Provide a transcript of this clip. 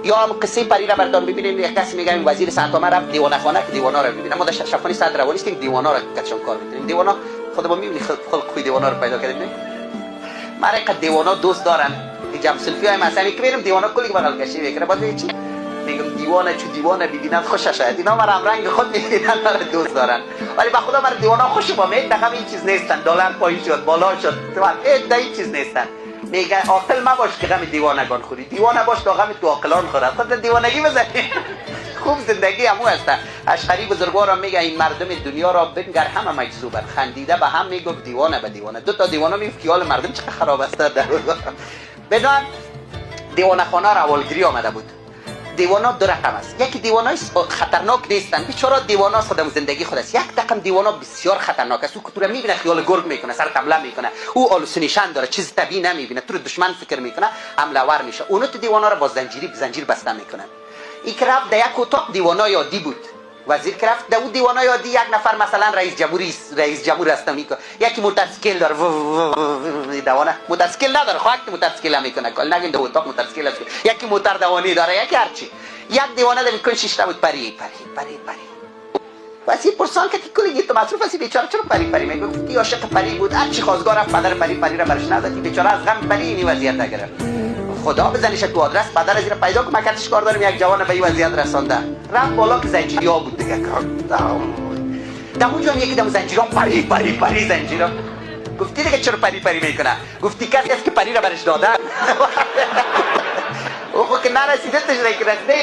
یا هم قصه پری را براتون ببینیم. یک کسی میگه وزیر سنتامه رفت دیوانه خانه که دیوانا رو ببینه. ما در شفاهی صدر روانی است که دیوانا رو کچون کار میکنیم. دیوانا خود ما میبینی خلق خوی دیوانا رو پیدا کردیم. ما را دیوانا دوست دارن. جام سلفی های مثلا که میرم دیوانا کلی بغل کشی میکنه. بعد میگه چی میگم دیوانه چو دیوانه ببینن خوشش شاید اینا مرا رنگ خود میبینن مرا دوست دارن. ولی به خدا مرا دیوانا خوش با میاد دقیقاً این چیز نیستن. دلار پایین شد بالا شد تو این چیز نیستن. میگه عاقل مباش که غم دیوانگان خوری. دیوانه باش تا غم تو عاقلان خورد. خود دیوانگی بزنی. خوب زندگی همو هست. اشعری بزرگوارم میگه این مردم دنیا را بنگر همه مجذوبن. خندیده به هم میگفت دیوانه به دیوانه. دو تا دیوانه میگفت که حال مردم چقدر خراب است در بدون دیوانه خانه را اولگیری آمده بود. دیوانا دو رقم است. یکی دیوانای خطرناک نیستن. بیچاره دیوانا خودم زندگی خود است. یک رقم دیوانا بسیار خطرناک است. او که تو را میبینه خیال گرگ میکنه، سر حمله میکنه. او آلوسینیشن داره، چیز طبیعی نمیبینه، تو رو دشمن فکر میکنه، حمله ور میشه. اونو تو دیوانا را با زنجیر بسته میکنن. این که رفت در یک اتاق دیوانا یادی بود. وزیر که رفت در اون دیوانا یادی یک نفر مثلا رئیس جمهور است میکنه. یکی موتورسیکل داره دوانه موتورسیکل نداره خواهد که موتورسیکل میکنه کل نگین دو اتاق موتورسیکل است. یکی موتور دوانی داره یکی هرچی. یک دیوانه در میکنه شش تا بود پری واسه پرسان که کلی تو مصروف هستی بیچاره چرا پری میگه کی عاشق پری بود هر چی خواستگار رفت پدر پری را برش نداد بیچاره از غم پری این وضعیت نگرفت. خدا بزنیش تو آدرس پدر از پیدا که مکتش کار داریم یک جوان به این وضعیت رسانده. رفت بالا که زنجیریا بود دیگه در اونجا یکی دم زنجیرا پری زنجیرا گفتی دیگه چرا پری میکنه گفتی کسی است که پری را برش داده او خو که نرسیده تش رسیده